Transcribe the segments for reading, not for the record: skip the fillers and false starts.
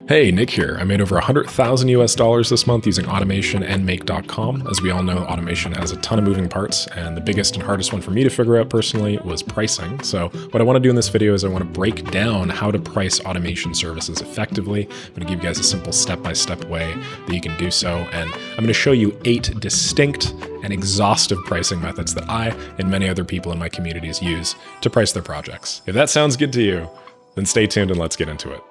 Hey, Nick here. I made over 100,000 US dollars this month using automation and make.com. As we all know, automation has a ton of moving parts, and the biggest and hardest one for me to figure out personally was pricing. So what I want to do in this video is I want to break down how to price automation services effectively. I'm going to give you guys a simple step-by-step way that you can do so, and I'm going to show you 8 distinct and exhaustive pricing methods that I and many other people in my communities use to price their projects. If that sounds good to you, then stay tuned and let's get into it.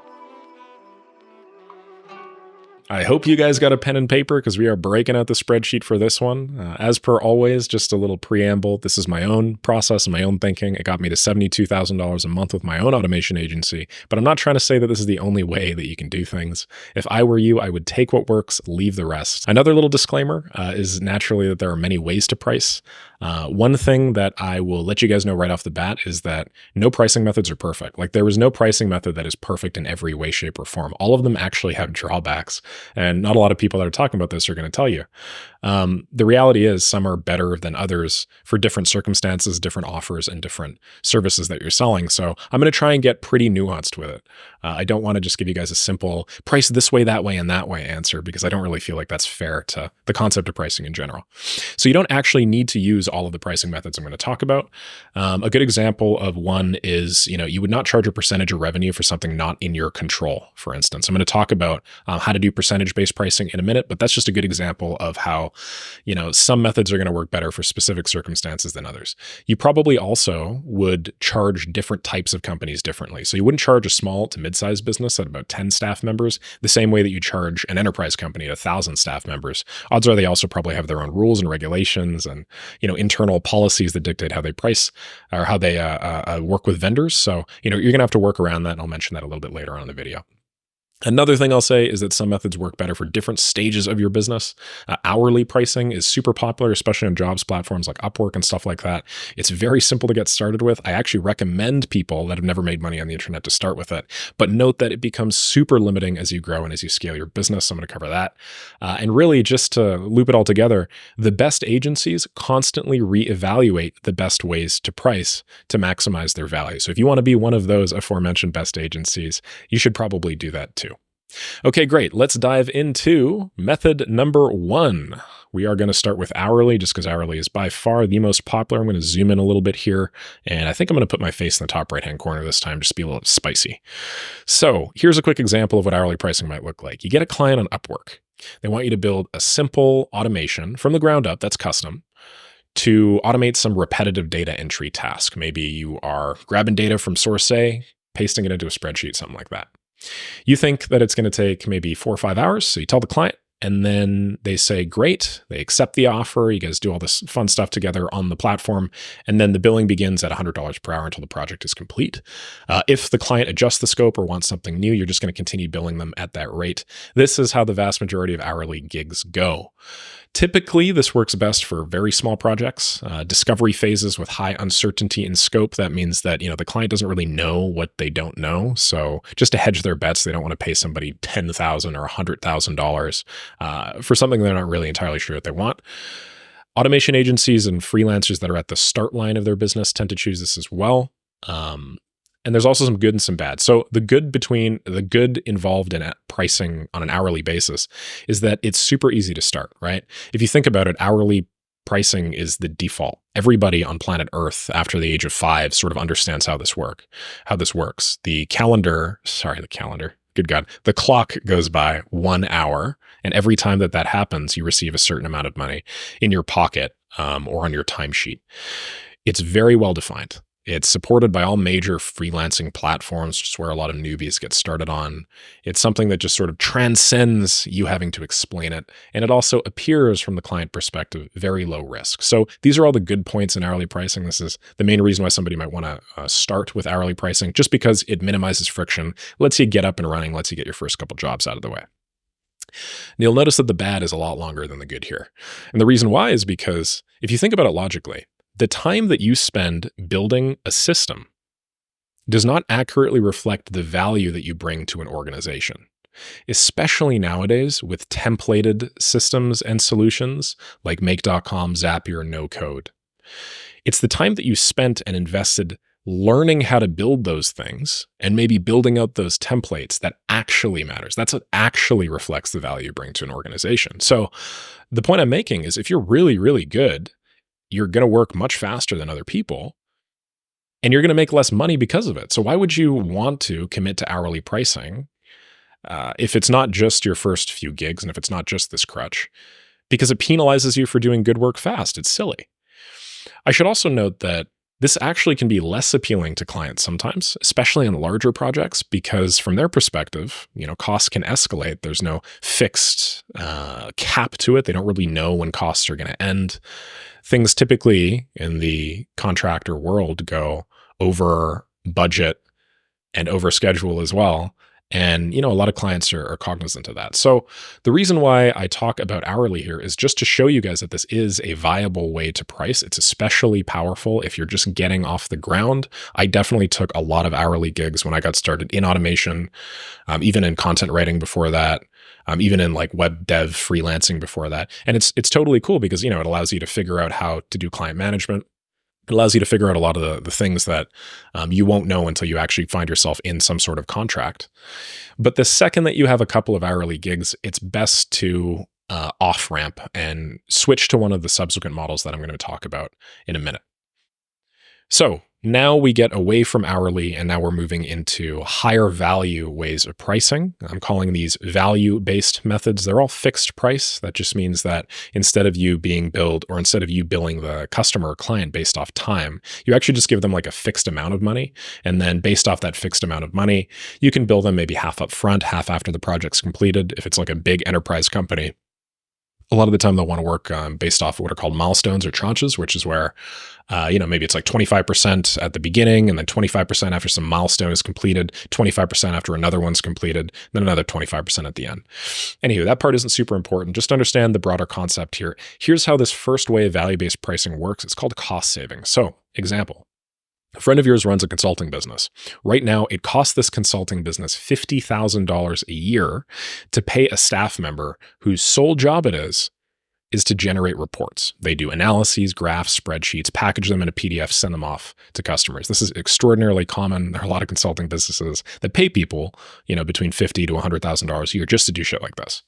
I hope you guys got a pen and paper because we are breaking out the spreadsheet for this one. As per always, just a little preamble. This is my own process and my own thinking. It got me to $72,000 a month with my own automation agency, but I'm not trying to say that this is the only way that you can do things. If I were you, I would take what works, leave the rest. Another little disclaimer is naturally that there are many ways to price. One thing that I will let you guys know right off the bat is that no pricing methods are perfect. Like there is no pricing method that is perfect in every way, shape, or form. All of them actually have drawbacks. And not a lot of people that are talking about this are going to tell you. The reality is some are better than others for different circumstances, different offers, and different services that you're selling. So I'm going to try and get pretty nuanced with it. I don't want to just give you guys a simple price this way, that way, and that way answer, because I don't really feel like that's fair to the concept of pricing in general. So you don't actually need to use all of the pricing methods I'm going to talk about. A good example of one is, you would not charge a percentage of revenue for something not in your control, for instance. I'm going to talk about how to do percentage-based pricing in a minute, but that's just a good example of how, some methods are going to work better for specific circumstances than others. You probably also would charge different types of companies differently. So you wouldn't charge a small to mid-sized business at about 10 staff members the same way that you charge an enterprise company at 1,000 staff members. Odds are they also probably have their own rules and regulations and, internal policies that dictate how they price or how they work with vendors. So, you're going to have to work around that, and I'll mention that a little bit later on in the video. Another thing I'll say is that some methods work better for different stages of your business. Hourly pricing is super popular, especially on jobs platforms like Upwork and stuff like that. It's very simple to get started with. I actually recommend people that have never made money on the internet to start with it, but note that it becomes super limiting as you grow and as you scale your business. I'm going to cover that. And really, just to loop it all together, the best agencies constantly reevaluate the best ways to price to maximize their value. So if you want to be one of those aforementioned best agencies, you should probably do that too. Okay, great. Let's dive into method number 1. We are going to start with hourly just because hourly is by far the most popular. I'm going to zoom in a little bit here, and I think I'm going to put my face in the top right-hand corner this time just to be a little spicy. So here's a quick example of what hourly pricing might look like. You get a client on Upwork. They want you to build a simple automation from the ground up that's custom to automate some repetitive data entry task. Maybe you are grabbing data from source A, pasting it into a spreadsheet, something like that. You think that it's going to take maybe 4 or 5 hours. So you tell the client, and then they say, great. They accept the offer. You guys do all this fun stuff together on the platform. And then the billing begins at $100 per hour until the project is complete. If the client adjusts the scope or wants something new, you're just going to continue billing them at that rate. This is how the vast majority of hourly gigs go. Typically, this works best for very small projects, discovery phases with high uncertainty in scope. That means that, the client doesn't really know what they don't know. So just to hedge their bets, they don't want to pay somebody $10,000 or $100,000 for something they're not really entirely sure what they want. Automation agencies and freelancers that are at the start line of their business tend to choose this as well. And there's also some good and some bad. So the good involved in pricing on an hourly basis is that it's super easy to start, right? If you think about it, hourly pricing is the default. Everybody on planet Earth after the age of 5 sort of understands how this works. The clock goes by 1 hour, and every time that happens, you receive a certain amount of money in your pocket or on your timesheet. It's very well defined. It's supported by all major freelancing platforms, just where a lot of newbies get started on. It's something that just sort of transcends you having to explain it. And it also appears from the client perspective, very low risk. So these are all the good points in hourly pricing. This is the main reason why somebody might want to start with hourly pricing, just because it minimizes friction, lets you get up and running, lets you get your first couple jobs out of the way. And you'll notice that the bad is a lot longer than the good here. And the reason why is because if you think about it logically, the time that you spend building a system does not accurately reflect the value that you bring to an organization, especially nowadays with templated systems and solutions like make.com, Zapier, no code. It's the time that you spent and invested learning how to build those things and maybe building out those templates that actually matters. That's what actually reflects the value you bring to an organization. So the point I'm making is if you're really, really good, you're going to work much faster than other people and you're going to make less money because of it. So why would you want to commit to hourly pricing if it's not just your first few gigs and if it's not just this crutch? Because it penalizes you for doing good work fast. It's silly. I should also note that this actually can be less appealing to clients sometimes, especially on larger projects, because from their perspective, costs can escalate. There's no fixed cap to it. They don't really know when costs are going to end. Things typically in the contractor world go over budget and over schedule as well. And, a lot of clients are cognizant of that. So the reason why I talk about hourly here is just to show you guys that this is a viable way to price. It's especially powerful if you're just getting off the ground. I definitely took a lot of hourly gigs when I got started in automation, even in content writing before that, even in like web dev freelancing before that. And it's totally cool because, it allows you to figure out how to do client management. It allows you to figure out a lot of the things that you won't know until you actually find yourself in some sort of contract. But the second that you have a couple of hourly gigs, it's best to off-ramp and switch to one of the subsequent models that I'm going to talk about in a minute. So now we get away from hourly and now we're moving into higher value ways of pricing. I'm calling these value-based methods. They're all fixed price. That just means that instead of you being billed or instead of you billing the customer or client based off time, you actually just give them like a fixed amount of money. And then based off that fixed amount of money, you can bill them maybe half up front, half after the project's completed. If it's like a big enterprise company, a lot of the time they'll want to work based off of what are called milestones or tranches, which is where, maybe it's like 25% at the beginning and then 25% after some milestone is completed, 25% after another one's completed, then another 25% at the end. Anyway, that part isn't super important. Just understand the broader concept here. Here's how this first way of value-based pricing works. It's called cost saving. So, example. A friend of yours runs a consulting business. Right now, it costs this consulting business $50,000 a year to pay a staff member whose sole job it is to generate reports. They do analyses, graphs, spreadsheets, package them in a PDF, send them off to customers. This is extraordinarily common. There are a lot of consulting businesses that pay people, between $50,000 to $100,000 a year just to do shit like this.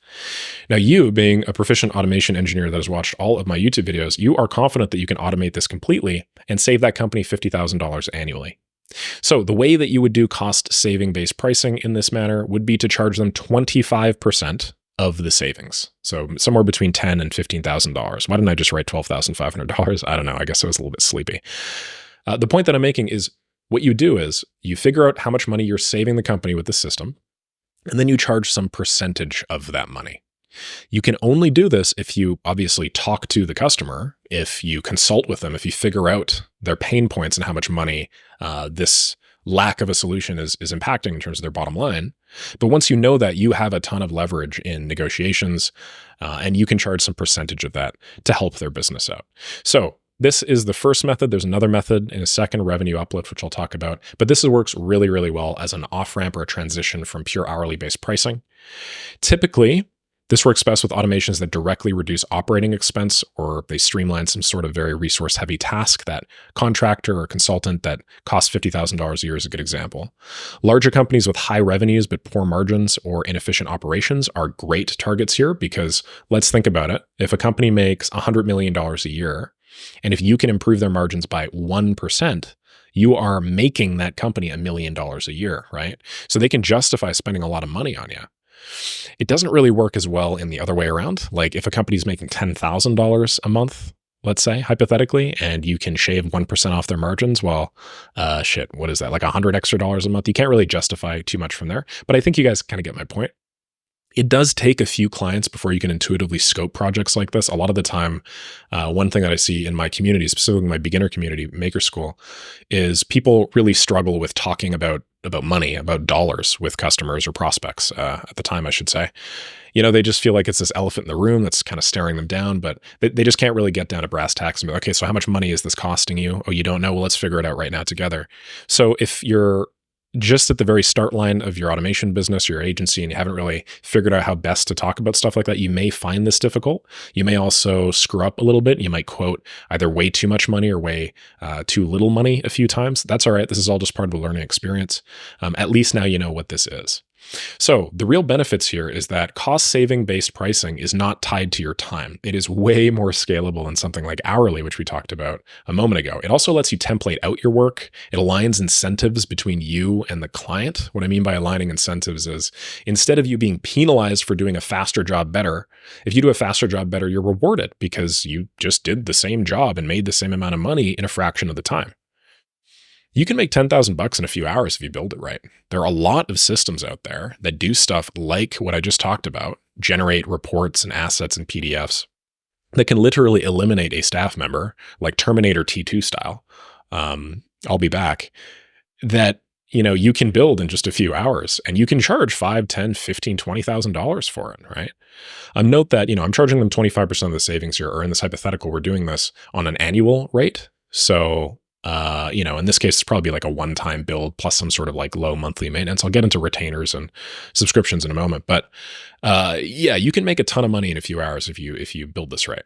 Now, you being a proficient automation engineer that has watched all of my YouTube videos, you are confident that you can automate this completely and save that company $50,000 annually. So the way that you would do cost saving based pricing in this manner would be to charge them 25% of the savings. So somewhere between $10,000 and $15,000. Why didn't I just write $12,500? I don't know. I guess I was a little bit sleepy. The point that I'm making is what you do is you figure out how much money you're saving the company with the system, and then you charge some percentage of that money. You can only do this if you obviously talk to the customer, if you consult with them, if you figure out their pain points and how much money this lack of a solution is impacting in terms of their bottom line. But once you know that, you have a ton of leverage in negotiations, and you can charge some percentage of that to help their business out. So this is the first method. There's another method in a second, revenue uplift, which I'll talk about. But this works really, really well as an off-ramp or a transition from pure hourly-based pricing. Typically, this works best with automations that directly reduce operating expense, or they streamline some sort of very resource-heavy task. That contractor or consultant that costs $50,000 a year is a good example. Larger companies with high revenues but poor margins or inefficient operations are great targets here because let's think about it. If a company makes $100 million a year, and if you can improve their margins by 1%, you are making that company $1 million a year, right? So they can justify spending a lot of money on you. It doesn't really work as well in the other way around. Like if a company's making $10,000 a month, let's say, hypothetically, and you can shave 1% off their margins, well, what is that? Like $100 extra a month? You can't really justify too much from there. But I think you guys kind of get my point. It does take a few clients before you can intuitively scope projects like this. A lot of the time, one thing that I see in my community, specifically my beginner community, Maker School, is people really struggle with talking about money, about dollars with customers or prospects at the time, I should say. They just feel like it's this elephant in the room that's kind of staring them down, but they just can't really get down to brass tacks and be like, okay, so how much money is this costing you? Oh, you don't know? Well, let's figure it out right now together. So if you're just at the very start line of your automation business, your agency, and you haven't really figured out how best to talk about stuff like that, you may find this difficult. You may also screw up a little bit. You might quote either way too much money or way too little money a few times. That's all right. This is all just part of the learning experience. At least now you know what this is. So the real benefits here is that cost-saving based pricing is not tied to your time. It is way more scalable than something like hourly, which we talked about a moment ago. It also lets you template out your work. It aligns incentives between you and the client. What I mean by aligning incentives is instead of you being penalized for doing a faster job better, if you do a faster job better, you're rewarded because you just did the same job and made the same amount of money in a fraction of the time. You can make $10,000 in a few hours if you build it right. There are a lot of systems out there that do stuff like what I just talked about, generate reports and assets and PDFs that can literally eliminate a staff member, like Terminator T2 style. I'll be back. That you can build in just a few hours, and you can charge $5, $10, $15, $20,000 for it, right? Note that I'm charging them 25% of the savings here, or in this hypothetical, we're doing this on an annual rate. So in this case, it's probably like a one-time build plus some sort of like low monthly maintenance. I'll get into retainers and subscriptions in a moment, but you can make a ton of money in a few hours if you build this right.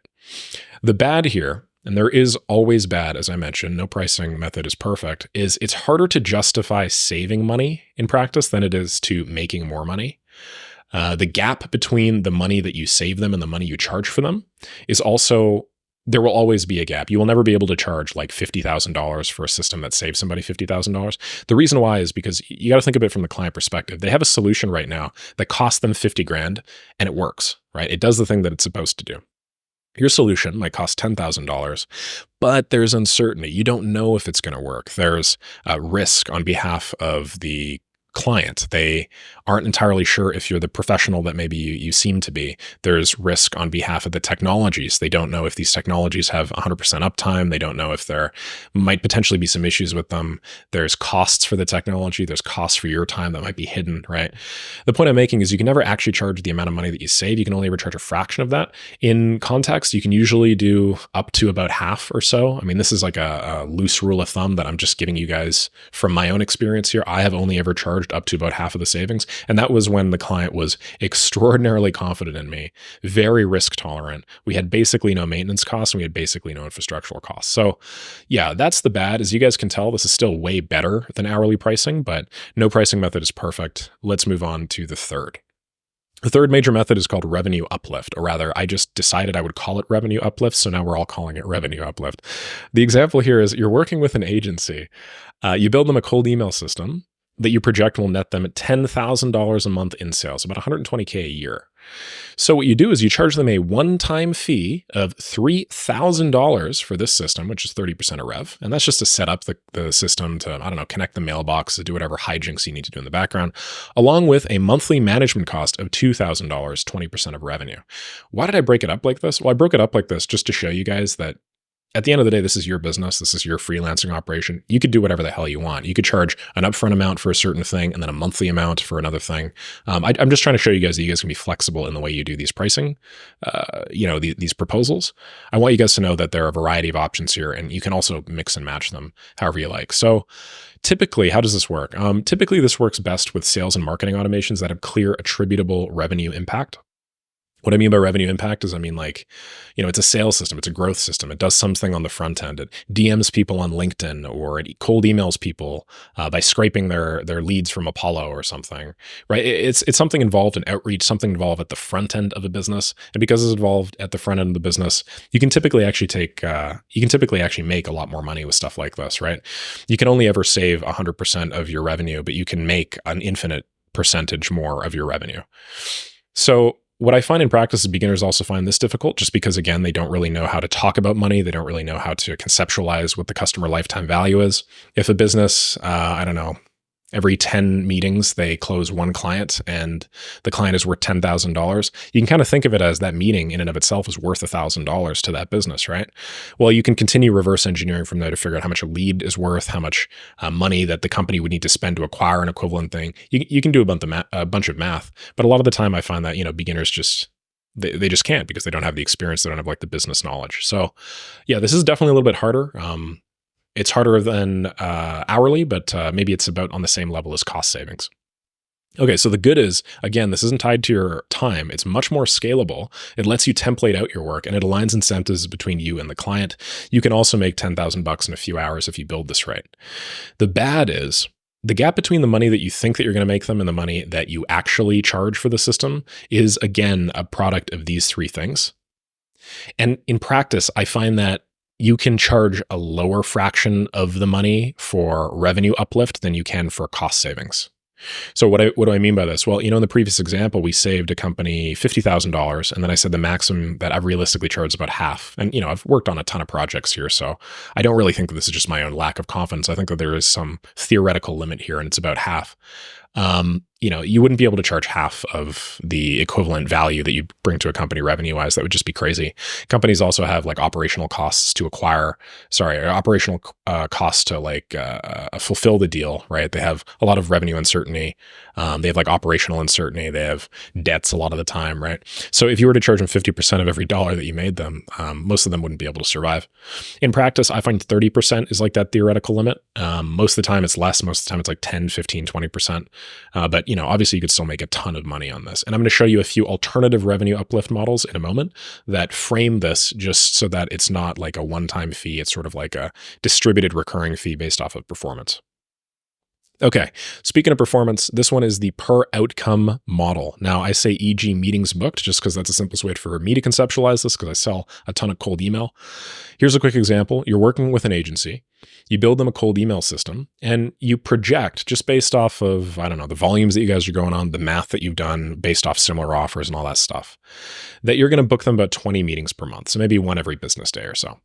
The bad here, and there is always bad, as I mentioned, no pricing method is perfect, is it's harder to justify saving money in practice than it is to making more money. The gap between the money that you save them and the money you charge for them is also, there will always be a gap. You will never be able to charge like $50,000 for a system that saves somebody $50,000. The reason why is because you got to think of it from the client perspective. They have a solution right now that costs them 50 grand and it works, right? It does the thing that it's supposed to do. Your solution might cost $10,000, but there's uncertainty. You don't know if it's going to work. There's risk on behalf of the client. They aren't entirely sure if you're the professional that maybe you seem to be. There's risk on behalf of the technologies. They don't know if these technologies have 100% uptime. They don't know if there might potentially be some issues with them. There's costs for the technology. There's costs for your time that might be hidden, right? The point I'm making is you can never actually charge the amount of money that you save. You can only ever charge a fraction of that. In context, you can usually do up to about half or so. I mean, this is like a loose rule of thumb that I'm just giving you guys from my own experience here. I have only ever charged up to about half of the savings. And that was when the client was extraordinarily confident in me, very risk tolerant. We had basically no maintenance costs and we had basically no infrastructural costs. So yeah, that's the bad. As you guys can tell, this is still way better than hourly pricing, but no pricing method is perfect. Let's move on to the third. The third major method is called revenue uplift, or rather, I just decided I would call it revenue uplift, so now we're all calling it revenue uplift. The example here is you're working with an agency. You build them a cold email system that you project will net them at $10,000 a month in sales, about $120K a year. So what you do is you charge them a one-time fee of $3,000 for this system, which is 30% of rev. And that's just to set up the system to, connect the mailbox, to do whatever hijinks you need to do in the background, along with a monthly management cost of $2,000, 20% of revenue. Why did I break it up like this? Well, I broke it up like this just to show you guys that at the end of the day, this is your business. This is your freelancing operation. You could do whatever the hell you want. You could charge an upfront amount for a certain thing and then a monthly amount for another thing. I'm just trying to show you guys that you guys can be flexible in the way you do these pricing, these proposals. I want you guys to know that there are a variety of options here, and you can also mix and match them however you like. So typically, how does this work? Typically, this works best with sales and marketing automations that have clear attributable revenue impact. What I mean by revenue impact is, it's a sales system. It's a growth system. It does something on the front end. It DMs people on LinkedIn, or it cold emails people by scraping their leads from Apollo or something, right? It's something involved in outreach, something involved at the front end of a business. And because it's involved at the front end of the business, you can typically actually make a lot more money with stuff like this, right? You can only ever save 100% of your revenue, but you can make an infinite percentage more of your revenue. So what I find in practice is beginners also find this difficult just because, again, they don't really know how to talk about money. They don't really know how to conceptualize what the customer lifetime value is. If a business, every 10 meetings, they close one client and the client is worth $10,000, you can kind of think of it as that meeting in and of itself is worth $1,000 to that business, right? Well, you can continue reverse engineering from there to figure out how much a lead is worth, how much money that the company would need to spend to acquire an equivalent thing. You can do a bunch of math, but a lot of the time I find that, beginners just, they just can't because they don't have the experience. They don't have like the business knowledge. So yeah, this is definitely a little bit harder. It's harder than hourly, but maybe it's about on the same level as cost savings. Okay, so the good is, again, this isn't tied to your time. It's much more scalable. It lets you template out your work and it aligns incentives between you and the client. You can also make $10,000 in a few hours if you build this right. The bad is the gap between the money that you think that you're going to make them and the money that you actually charge for the system is, again, a product of these three things. And in practice, I find that you can charge a lower fraction of the money for revenue uplift than you can for cost savings. So what do I mean by this? Well, in the previous example, we saved a company $50,000, and then I said the maximum that I've realistically charged is about half. And I've worked on a ton of projects here, so I don't really think that this is just my own lack of confidence. I think that there is some theoretical limit here, and it's about half. You wouldn't be able to charge half of the equivalent value that you bring to a company revenue-wise. That would just be crazy. Companies also have like operational costs to fulfill the deal, right? They have a lot of revenue uncertainty. They have like operational uncertainty. They have debts a lot of the time, right? So if you were to charge them 50% of every dollar that you made them, most of them wouldn't be able to survive. In practice, I find 30% is like that theoretical limit. Most of the time it's less. Most of the time it's like 10, 15, 20%. But obviously you could still make a ton of money on this. And I'm going to show you a few alternative revenue uplift models in a moment that frame this just so that it's not like a one-time fee. It's sort of like a distributed recurring fee based off of performance. Okay, speaking of performance, this one is the per outcome model. Now I say e.g. meetings booked just because that's the simplest way for me to conceptualize this because I sell a ton of cold email. Here's a quick example. You're working with an agency. You build them a cold email system and you project just based off of, the volumes that you guys are going on, the math that you've done based off similar offers and all that stuff, that you're going to book them about 20 meetings per month. So maybe one every business day or so.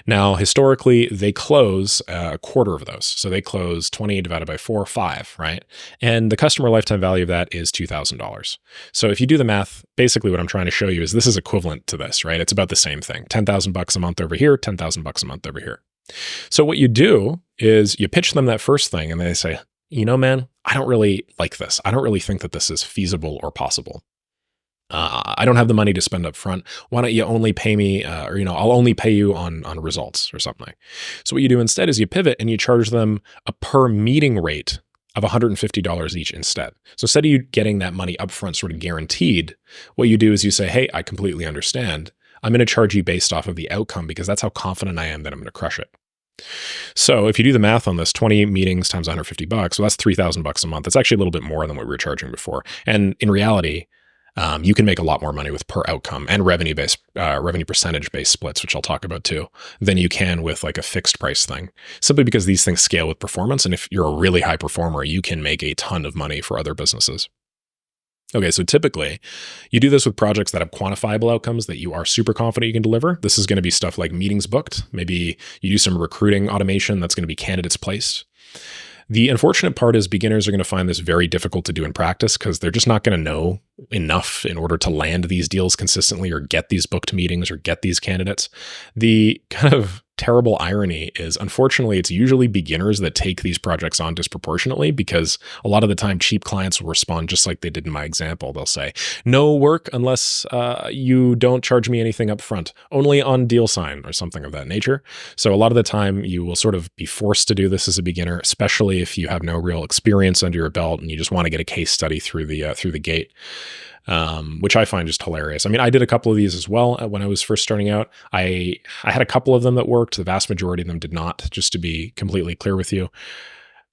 Now, historically, they close a quarter of those. So they close 20 divided by 4, 5, right? And the customer lifetime value of that is $2,000. So if you do the math, basically what I'm trying to show you is this is equivalent to this, right? It's about the same thing. $10,000 a month over here, $10,000 a month over here. So what you do is you pitch them that first thing and they say, man, I don't really like this. I don't really think that this is feasible or possible. I don't have the money to spend up front. Why don't you only pay me, I'll only pay you on results or something. So what you do instead is you pivot and you charge them a per meeting rate of $150 each instead. So instead of you getting that money upfront sort of guaranteed, what you do is you say, hey, I completely understand. I'm going to charge you based off of the outcome because that's how confident I am that I'm going to crush it. So if you do the math on this, 20 meetings times $150, well, that's $3,000 a month. That's actually a little bit more than what we were charging before. And in reality, you can make a lot more money with per outcome and revenue percentage-based splits, which I'll talk about too, than you can with like a fixed price thing, simply because these things scale with performance. And if you're a really high performer, you can make a ton of money for other businesses. Okay, so typically you do this with projects that have quantifiable outcomes that you are super confident you can deliver. This is going to be stuff like meetings booked. Maybe you do some recruiting automation that's going to be candidates placed. The unfortunate part is beginners are going to find this very difficult to do in practice because they're just not going to know enough in order to land these deals consistently or get these booked meetings or get these candidates. The kind of terrible irony is, unfortunately, it's usually beginners that take these projects on disproportionately because a lot of the time cheap clients will respond just like they did in my example. They'll say, no work unless you don't charge me anything up front, only on deal sign or something of that nature. So a lot of the time you will sort of be forced to do this as a beginner, especially if you have no real experience under your belt and you just want to get a case study through the gate. Which I find just hilarious. I mean, I did a couple of these as well when I was first starting out. I had a couple of them that worked. The vast majority of them did not, just to be completely clear with you.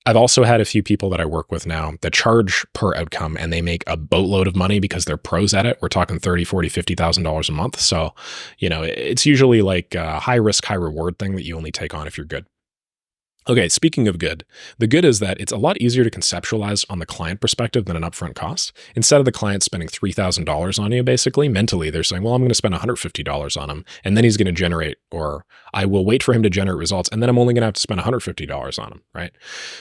I've also had a few people that I work with now that charge per outcome and they make a boatload of money because they're pros at it. We're talking $30,000, $40,000, $50,000 a month. So, it's usually like a high risk, high reward thing that you only take on if you're good. Okay, speaking of good, the good is that it's a lot easier to conceptualize on the client perspective than an upfront cost. Instead of the client spending $3,000 on you, basically, mentally, they're saying, well, I'm going to spend $150 on him, and then he's going to generate, or I will wait for him to generate results, and then I'm only going to have to spend $150 on him, right?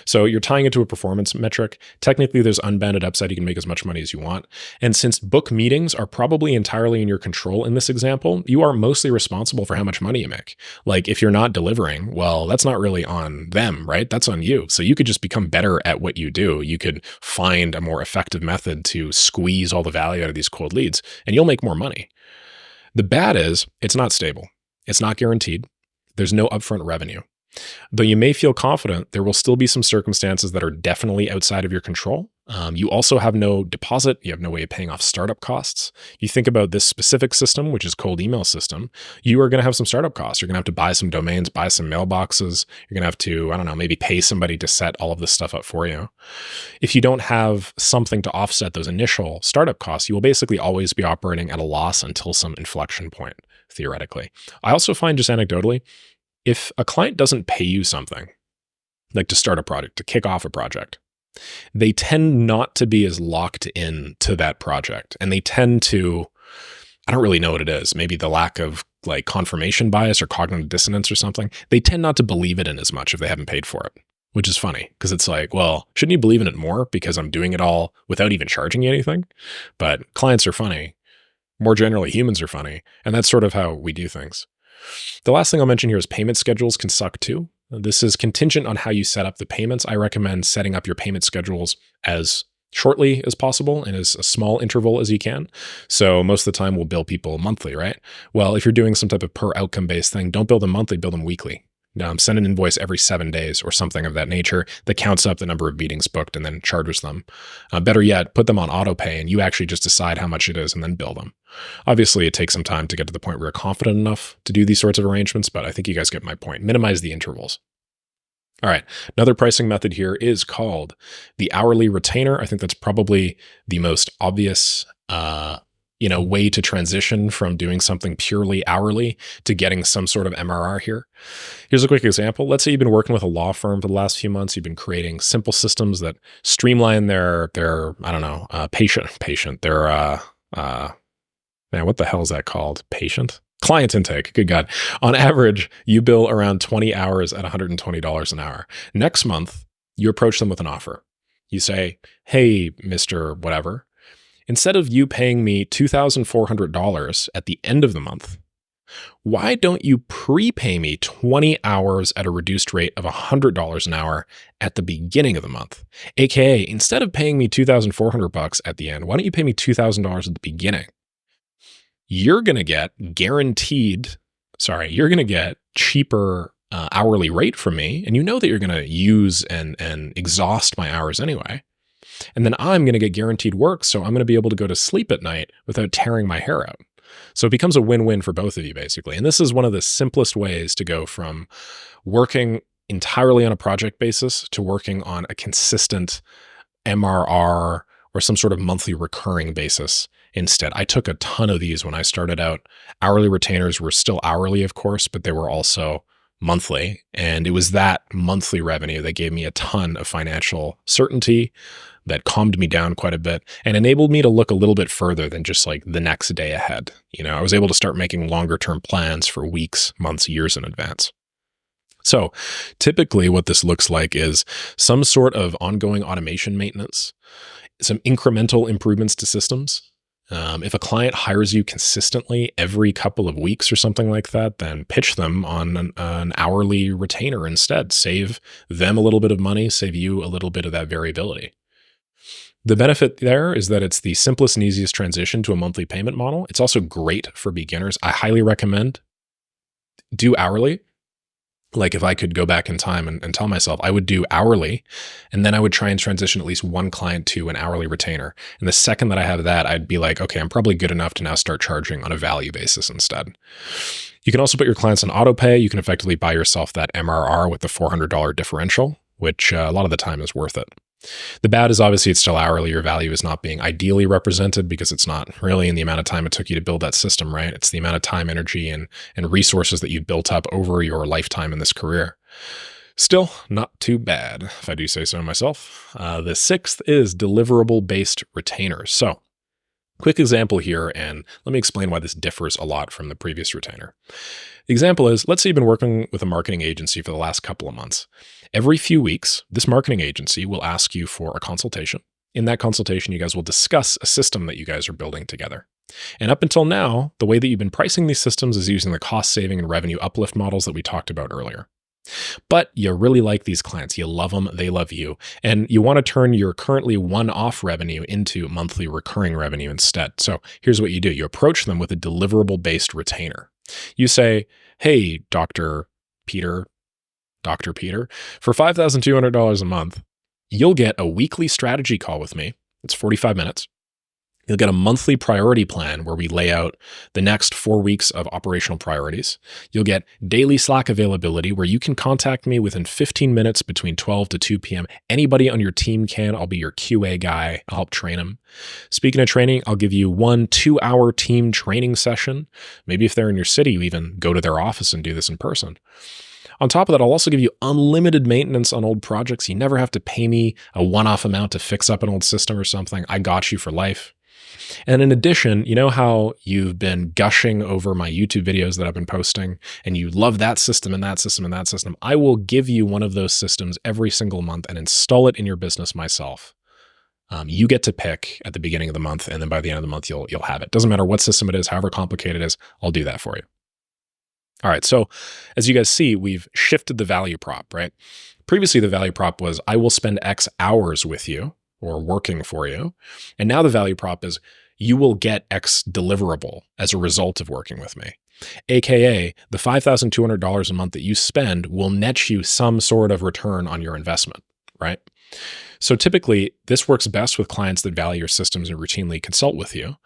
So you're tying it to a performance metric. Technically, there's unbounded upside. You can make as much money as you want. And since book meetings are probably entirely in your control in this example, you are mostly responsible for how much money you make. Like if you're not delivering, well, that's not really on them, right? That's on you. So you could just become better at what you do. You could find a more effective method to squeeze all the value out of these cold leads and you'll make more money. The bad is it's not stable. It's not guaranteed. There's no upfront revenue. Though you may feel confident, there will still be some circumstances that are definitely outside of your control. You also have no deposit. You have no way of paying off startup costs. You think about this specific system, which is cold email system, you are going to have some startup costs. You're going to have to buy some domains, buy some mailboxes. You're going to have to, I don't know, maybe pay somebody to set all of this stuff up for you. If you don't have something to offset those initial startup costs, you will basically always be operating at a loss until some inflection point, theoretically. I also find, just anecdotally, if a client doesn't pay you something, like to start a project, to kick off a project, they tend not to be as locked in to that project. And they tend to, I don't really know what it is, maybe the lack of like confirmation bias or cognitive dissonance or something. They tend not to believe it in as much if they haven't paid for it, which is funny because it's like, well, shouldn't you believe in it more because I'm doing it all without even charging you anything? But clients are funny. More generally, humans are funny. And that's sort of how we do things. The last thing I'll mention here is payment schedules can suck too. This is contingent on how you set up the payments. I recommend setting up your payment schedules as shortly as possible and as a small interval as you can. So most of the time we'll bill people monthly, right? Well, if you're doing some type of per outcome based thing, don't bill them monthly, bill them weekly. Send an invoice every 7 days or something of that nature that counts up the number of meetings booked and then charges them. Better yet, put them on auto pay and you actually just decide how much it is and then bill them. Obviously, it takes some time to get to the point where you're confident enough to do these sorts of arrangements, but I think you guys get my point. Minimize the intervals. All right, another pricing method here is called the hourly retainer. I think that's probably the most obvious way to transition from doing something purely hourly to getting some sort of MRR here. Here's a quick example. Let's say you've been working with a law firm for the last few months. You've been creating simple systems that streamline their what the hell is that called? Client intake. Good God. On average, you bill around 20 hours at $120 an hour. Next month, you approach them with an offer. You say, hey, Mr. Whatever, instead of you paying me $2,400 at the end of the month, why don't you prepay me 20 hours at a reduced rate of $100 an hour at the beginning of the month? AKA, instead of paying me $2,400 at the end, why don't you pay me $2,000 at the beginning? You're going to get cheaper hourly rate from me. And you know that you're going to use and exhaust my hours anyway. And then I'm going to get guaranteed work. So I'm going to be able to go to sleep at night without tearing my hair out. So it becomes a win-win for both of you, basically. And this is one of the simplest ways to go from working entirely on a project basis to working on a consistent MRR or some sort of monthly recurring basis instead. I took a ton of these when I started out. Hourly retainers were still hourly, of course, but they were also monthly. And it was that monthly revenue that gave me a ton of financial certainty, that calmed me down quite a bit and enabled me to look a little bit further than just like the next day ahead. I was able to start making longer term plans for weeks, months, years in advance. So typically what this looks like is some sort of ongoing automation maintenance, some incremental improvements to systems. If a client hires you consistently every couple of weeks or something like that, then pitch them on an hourly retainer instead. Save them a little bit of money, save you a little bit of that variability. The benefit there is that it's the simplest and easiest transition to a monthly payment model. It's also great for beginners. I highly recommend do hourly. Like if I could go back in time and tell myself I would do hourly, and then I would try and transition at least one client to an hourly retainer. And the second that I have that, I'd be like, okay, I'm probably good enough to now start charging on a value basis instead. You can also put your clients on auto pay. You can effectively buy yourself that MRR with the $400 differential, which a lot of the time is worth it. The bad is obviously it's still hourly. Your value is not being ideally represented because it's not really in the amount of time it took you to build that system, right? It's the amount of time, energy, and resources that you've built up over your lifetime in this career. Still, not too bad, if I do say so myself. The sixth is deliverable-based retainers. So, quick example here, and let me explain why this differs a lot from the previous retainer. The example is, let's say you've been working with a marketing agency for the last couple of months. Every few weeks, this marketing agency will ask you for a consultation. In that consultation, you guys will discuss a system that you guys are building together. And up until now, the way that you've been pricing these systems is using the cost saving and revenue uplift models that we talked about earlier. But you really like these clients. You love them. They love you. And you want to turn your currently one-off revenue into monthly recurring revenue instead. So here's what you do. You approach them with a deliverable-based retainer. You say, hey, Dr. Peter, Dr. Peter, for $5,200 a month, you'll get a weekly strategy call with me. It's 45 minutes. You'll get a monthly priority plan where we lay out the next 4 weeks of operational priorities. You'll get daily Slack availability where you can contact me within 15 minutes between 12 to 2 p.m. Anybody on your team can. I'll be your QA guy. I'll help train them. Speaking of training, I'll give you 1 2-hour team training session. Maybe if they're in your city, you even go to their office and do this in person. On top of that, I'll also give you unlimited maintenance on old projects. You never have to pay me a one-off amount to fix up an old system or something. I got you for life. And in addition, you know how you've been gushing over my YouTube videos that I've been posting and you love that system and that system and that system? I will give you one of those systems every single month and install it in your business myself. You get to pick at the beginning of the month, and then by the end of the month, you'll have it. Doesn't matter what system it is, however complicated it is, I'll do that for you. All right, so as you guys see, we've shifted the value prop, right? Previously, the value prop was, I will spend X hours with you or working for you. And now the value prop is, you will get X deliverable as a result of working with me. AKA, the $5,200 a month that you spend will net you some sort of return on your investment, right? So typically, this works best with clients that value your systems and routinely consult with you.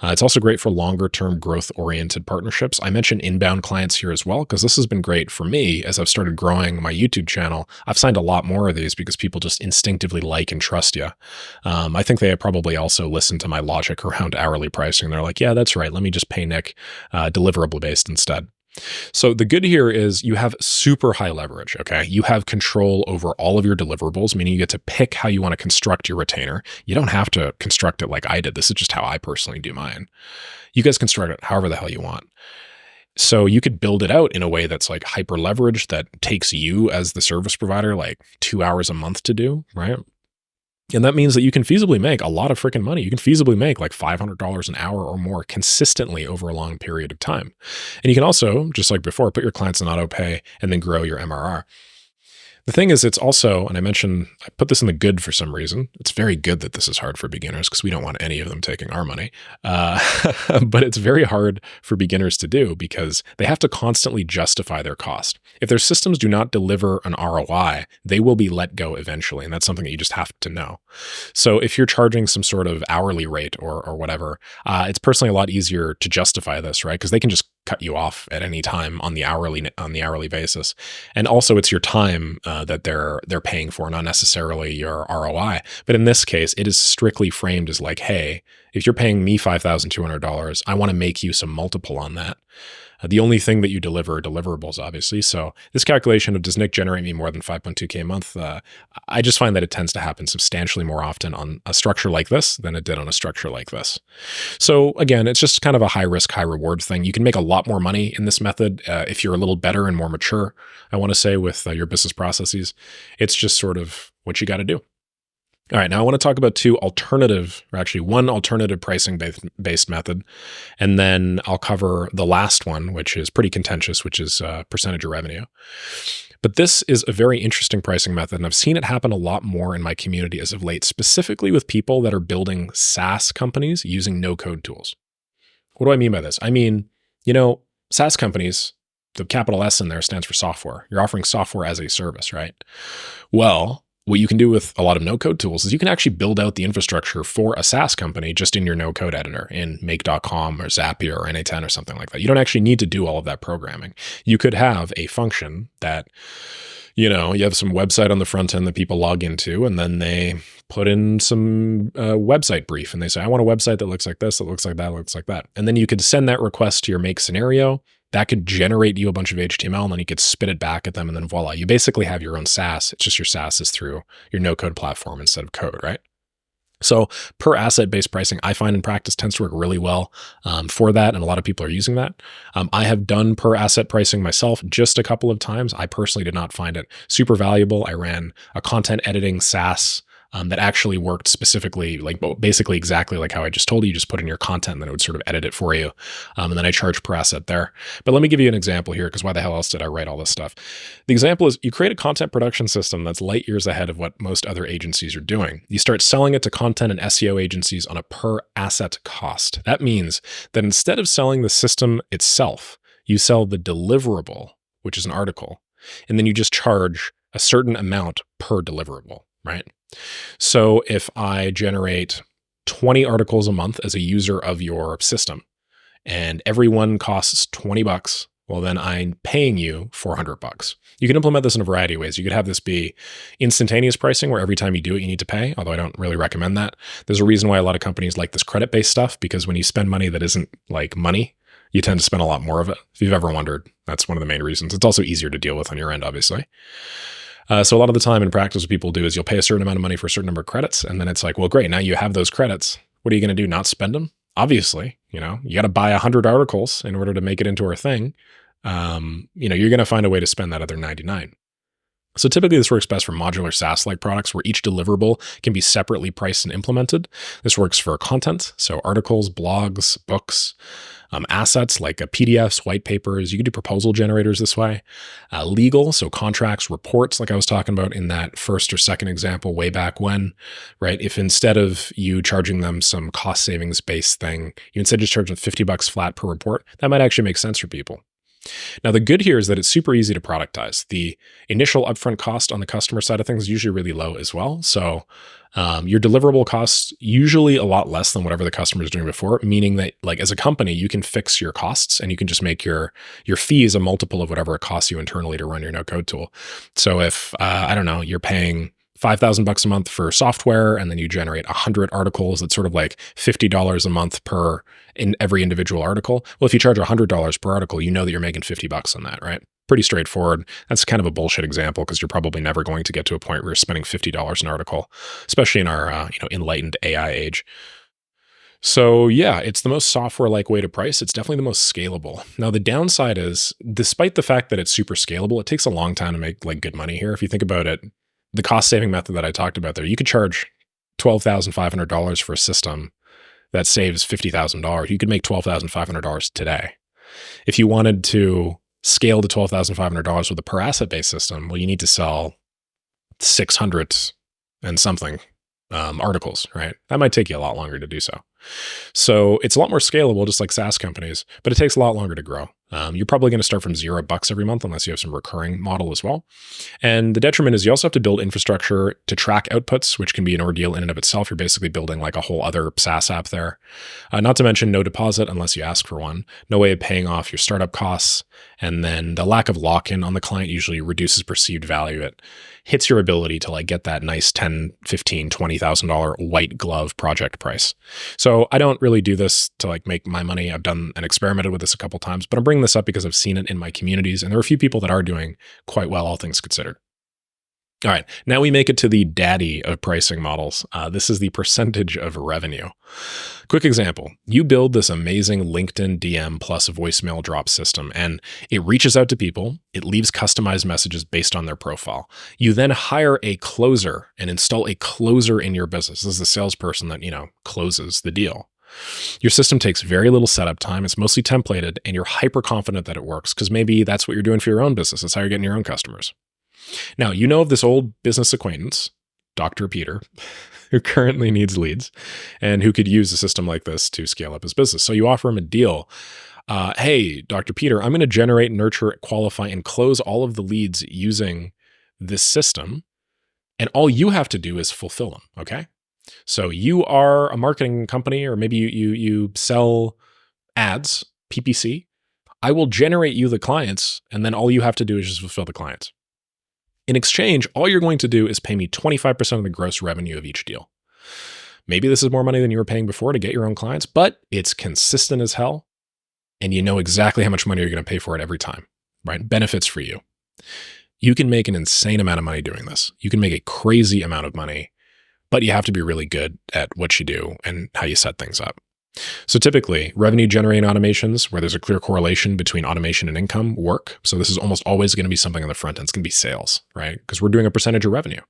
It's also great for longer-term growth-oriented partnerships. I mentioned inbound clients here as well, because this has been great for me as I've started growing my YouTube channel. I've signed a lot more of these because people just instinctively like and trust you. I think they probably also listen to my logic around hourly pricing. They're like, yeah, that's right. Let me just pay Nick deliverable-based instead. So the good here is you have super high leverage, okay? You have control over all of your deliverables, meaning you get to pick how you want to construct your retainer. You don't have to construct it like I did. This is just how I personally do mine. You guys construct it however the hell you want. So you could build it out in a way that's like hyper leveraged that takes you as the service provider like 2 hours a month to do, right? And that means that you can feasibly make a lot of freaking money. You can feasibly make like $500 an hour or more consistently over a long period of time. And you can also, just like before, put your clients in auto pay and then grow your MRR. The thing is, it's also, and I put this in the good for some reason. It's very good that this is hard for beginners because we don't want any of them taking our money. But it's very hard for beginners to do because they have to constantly justify their cost. If their systems do not deliver an ROI, they will be let go eventually. And that's something that you just have to know. So if you're charging some sort of hourly rate or whatever, it's personally a lot easier to justify this, right? Because they can just cut you off at any time on the hourly basis. And also it's your time that they're paying for, not necessarily your ROI. But in this case, it is strictly framed as like, hey, if you're paying me $5,200, I want to make you some multiple on that. The only thing that you deliver are deliverables, obviously. So this calculation of does Nick generate me more than 5.2K a month? I just find that it tends to happen substantially more often on a structure like this than it did on a structure like this. So again, it's just kind of a high risk, high reward thing. You can make a lot more money in this method if you're a little better and more mature, I want to say, with your business processes. It's just sort of what you got to do. All right, now I want to talk about one alternative pricing based method, and then I'll cover the last one, which is pretty contentious, which is percentage of revenue. But this is a very interesting pricing method, and I've seen it happen a lot more in my community as of late, specifically with people that are building SaaS companies using no-code tools. What do I mean by this? I mean, SaaS companies, the capital S in there stands for software. You're offering software as a service, right? Well, what you can do with a lot of no-code tools is you can actually build out the infrastructure for a SaaS company just in your no-code editor in make.com or Zapier or NA10 or something like that. You don't actually need to do all of that programming. You could have a function that, you have some website on the front end that people log into, and then they put in some website brief, and they say, I want a website that looks like this, that looks like that, looks like that. And then you could send that request to your make scenario. That could generate you a bunch of HTML, and then you could spit it back at them, and then voila, you basically have your own SaaS. It's just your SaaS is through your no-code platform instead of code, right? So per asset-based pricing, I find in practice tends to work really well for that, and a lot of people are using that. I have done per asset pricing myself just a couple of times. I personally did not find it super valuable. I ran a content editing SaaS that actually worked specifically, like basically exactly like how I just told you. You just put in your content and then it would sort of edit it for you. And then I charge per asset there. But let me give you an example here, because why the hell else did I write all this stuff? The example is you create a content production system that's light years ahead of what most other agencies are doing. You start selling it to content and SEO agencies on a per asset cost. That means that instead of selling the system itself, you sell the deliverable, which is an article. and then you just charge a certain amount per deliverable, right? So if I generate 20 articles a month as a user of your system, and every one costs $20, well, then I'm paying you $400. You can implement this in a variety of ways. You could have this be instantaneous pricing where every time you do it, you need to pay, although I don't really recommend that. There's a reason why a lot of companies like this credit-based stuff, because when you spend money that isn't like money, you tend to spend a lot more of it. If you've ever wondered, that's one of the main reasons. It's also easier to deal with on your end, obviously. So a lot of the time in practice, what people do is you'll pay a certain amount of money for a certain number of credits, and then it's like, well, great, now you have those credits. What are you going to do? Not spend them? Obviously, you got to buy 100 articles in order to make it into our thing. You're going to find a way to spend that other 99. So typically this works best for modular SaaS-like products where each deliverable can be separately priced and implemented. This works for content, so articles, blogs, books, assets like PDFs, white papers. You can do proposal generators this way. Legal, so contracts, reports, like I was talking about in that first or second example way back when, right? If instead of you charging them some cost savings based thing, you instead just charge them $50 flat per report, that might actually make sense for people. Now, the good here is that it's super easy to productize. The initial upfront cost on the customer side of things is usually really low as well. So your deliverable costs usually a lot less than whatever the customer is doing before, meaning that like as a company, you can fix your costs and you can just make your fees a multiple of whatever it costs you internally to run your no-code tool. So if, you're paying $5,000 a month for software, and then you generate 100 articles, that's sort of like $50 a month per in every individual article. Well, if you charge $100 per article, you know that you're making $50 on that, right? Pretty straightforward. That's kind of a bullshit example because you're probably never going to get to a point where you're spending $50 an article, especially in our enlightened AI age. So yeah, it's the most software-like way to price. It's definitely the most scalable. Now, the downside is, despite the fact that it's super scalable, it takes a long time to make like good money here. If you think about it, the cost-saving method that I talked about there, you could charge $12,500 for a system that saves $50,000. You could make $12,500 today. If you wanted to scale to $12,500 with a per asset-based system, well, you need to sell 600 and something articles, right? That might take you a lot longer to do so. So it's a lot more scalable, just like SaaS companies, but it takes a lot longer to grow. You're probably going to start from $0 every month unless you have some recurring model as well. And the detriment is you also have to build infrastructure to track outputs, which can be an ordeal in and of itself. You're basically building like a whole other SaaS app there. Not to mention no deposit unless you ask for one, no way of paying off your startup costs. And then the lack of lock-in on the client usually reduces perceived value. It hits your ability to like get that nice $10,000, $15,000, $20,000 white glove project price. So I don't really do this to like make my money. I've done and experimented with this a couple times, but I'm bringing this up because I've seen it in my communities, and there are a few people that are doing quite well, all things considered. All right, now we make it to the daddy of pricing models. This is the percentage of revenue. Quick example, you build this amazing LinkedIn DM plus voicemail drop system, and it reaches out to people. It leaves customized messages based on their profile. You then hire a closer and install a closer in your business. This is the salesperson that, closes the deal. Your system takes very little setup time. It's mostly templated, and you're hyper confident that it works because maybe that's what you're doing for your own business. That's how you're getting your own customers. Now, you know of this old business acquaintance, Dr. Peter, who currently needs leads and who could use a system like this to scale up his business. So you offer him a deal. Hey, Dr. Peter, I'm going to generate, nurture, qualify, and close all of the leads using this system. And all you have to do is fulfill them, okay? So you are a marketing company, or maybe you sell ads, PPC. I will generate you the clients, and then all you have to do is just fulfill the clients. In exchange, all you're going to do is pay me 25% of the gross revenue of each deal. Maybe this is more money than you were paying before to get your own clients, but it's consistent as hell, and you know exactly how much money you're going to pay for it every time, right? Benefits for you. You can make an insane amount of money doing this. You can make a crazy amount of money, but you have to be really good at what you do and how you set things up. So typically, revenue generating automations where there's a clear correlation between automation and income work. So this is almost always going to be something on the front end. It's going to be sales, right? Because we're doing a percentage of revenue.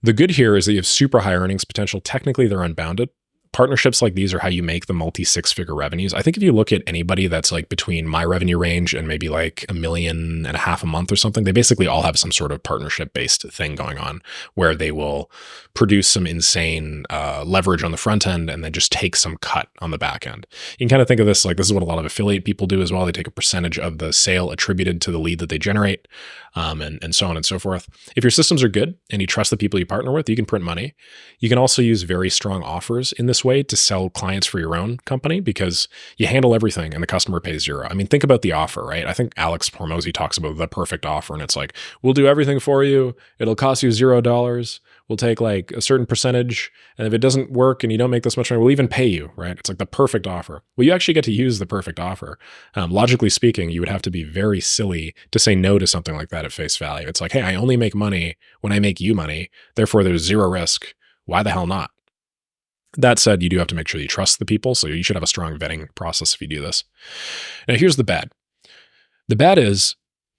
The good here is that you have super high earnings potential. Technically, they're unbounded, partnerships like these are how you make the multi-6-figure revenues. I think if you look at anybody that's like between my revenue range and maybe like $1.5 million a month or something, they basically all have some sort of partnership-based thing going on where they will produce some insane leverage on the front end and then just take some cut on the back end. You can kind of think of this like this is what a lot of affiliate people do as well. They take a percentage of the sale attributed to the lead that they generate, and so on and so forth. If your systems are good and you trust the people you partner with, you can print money. You can also use very strong offers in this way to sell clients for your own company because you handle everything and the customer pays zero. I mean, think about the offer, right? I think Alex Hormozi talks about the perfect offer, and it's like, we'll do everything for you. It'll cost you $0. We'll take like a certain percentage. And if it doesn't work and you don't make this much money, we'll even pay you, right? It's like the perfect offer. Well, you actually get to use the perfect offer. Logically speaking, you would have to be very silly to say no to something like that at face value. It's like, hey, I only make money when I make you money. Therefore, there's zero risk. Why the hell not? That said, you do have to make sure you trust the people. So you should have a strong vetting process if you do this. Now, here's the bad. The bad is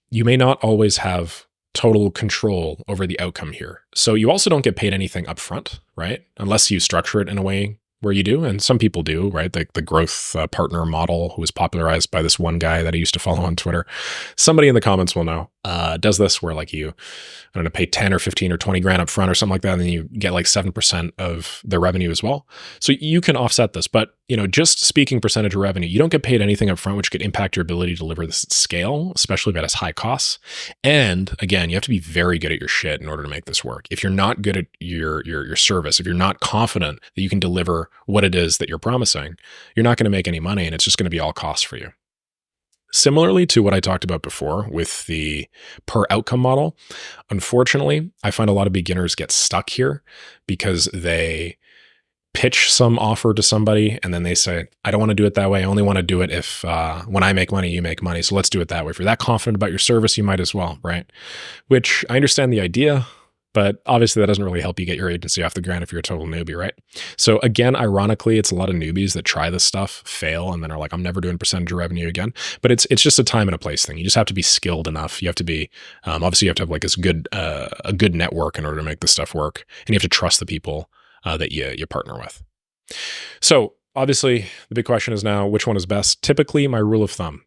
you may not always have total control over the outcome here. So you also don't get paid anything upfront, right? Unless you structure it in a way where you do. And some people do, right? The growth partner model who was popularized by this one guy that I used to follow on Twitter. Somebody in the comments will know, does this where like you, I don't know, pay 10 or 15 or 20 grand up front or something like that. And then you get like 7% of their revenue as well. So you can offset this, but just speaking percentage of revenue, you don't get paid anything up front, which could impact your ability to deliver this at scale, especially if it has high costs. And again, you have to be very good at your shit in order to make this work. If you're not good at your service, if you're not confident that you can deliver what it is that you're promising, you're not going to make any money and it's just going to be all cost for you. Similarly to what I talked about before with the per outcome model, unfortunately, I find a lot of beginners get stuck here because they pitch some offer to somebody and then they say, I don't want to do it that way. I only want to do it if when I make money, you make money. So let's do it that way. If you're that confident about your service, you might as well, right? Which I understand the idea, but obviously that doesn't really help you get your agency off the ground if you're a total newbie, right? So again, ironically, it's a lot of newbies that try this stuff, fail, and then are like, I'm never doing percentage of revenue again. But it's just a time and a place thing. You just have to be skilled enough. You have to be, obviously you have to have like a good network in order to make this stuff work. And you have to trust the people that you partner with. So obviously the big question is now, which one is best? Typically my rule of thumb,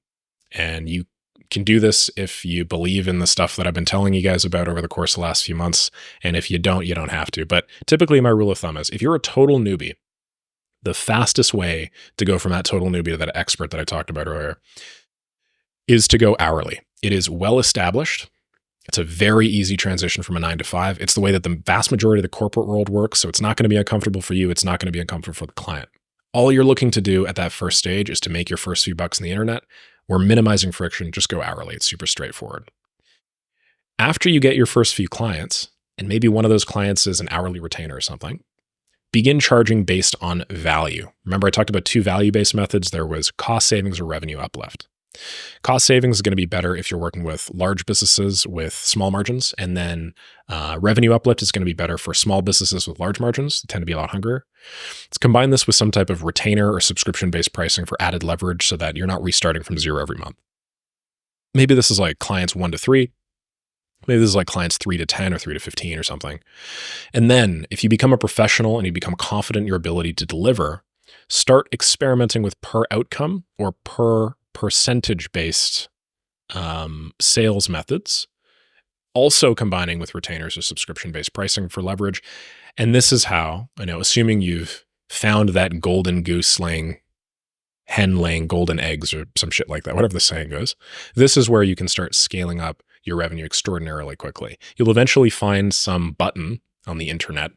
and you can do this if you believe in the stuff that I've been telling you guys about over the course of the last few months. And if you don't, you don't have to. But typically my rule of thumb is if you're a total newbie, the fastest way to go from that total newbie to that expert that I talked about earlier is to go hourly. It is well established. It's a very easy transition from a 9 to 5. It's the way that the vast majority of the corporate world works. So it's not going to be uncomfortable for you. It's not going to be uncomfortable for the client. All you're looking to do at that first stage is to make your first few bucks on the internet. We're minimizing friction, just go hourly. It's super straightforward. After you get your first few clients, and maybe one of those clients is an hourly retainer or something, begin charging based on value. Remember, I talked about 2 value-based methods. There was cost savings or revenue uplift. Cost savings is going to be better if you're working with large businesses with small margins, and then revenue uplift is going to be better for small businesses with large margins. They tend to be a lot hungrier. Let's combine this with some type of retainer or subscription-based pricing for added leverage so that you're not restarting from zero every month. Maybe this is like clients 1 to 3. Maybe this is like clients 3 to 10 or 3 to 15 or something. And then if you become a professional and you become confident in your ability to deliver, start experimenting with per outcome or per percentage-based sales methods, also combining with retainers or subscription-based pricing for leverage. And this is how, assuming you've found that golden goose laying, hen laying golden eggs or some shit like that, whatever the saying goes, this is where you can start scaling up your revenue extraordinarily quickly. You'll eventually find some button on the internet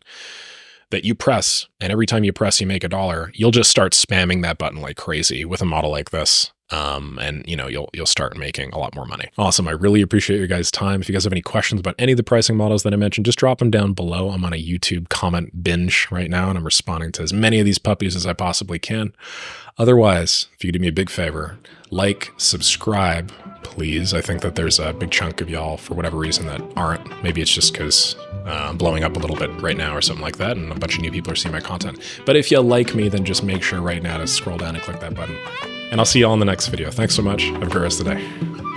that you press, and every time you press, you make $1. You'll just start spamming that button like crazy with a model like this. And you'll start making a lot more money. Awesome. I really appreciate your guys' time. If you guys have any questions about any of the pricing models that I mentioned, just drop them down below. I'm on a YouTube comment binge right now, and I'm responding to as many of these puppies as I possibly can. Otherwise, if you could do me a big favor, like, subscribe, please. I think that there's a big chunk of y'all, for whatever reason, that aren't. Maybe it's just because I'm blowing up a little bit right now or something like that, and a bunch of new people are seeing my content. But if you like me, then just make sure right now to scroll down and click that button. And I'll see you all in the next video. Thanks so much. Have a great rest of the day.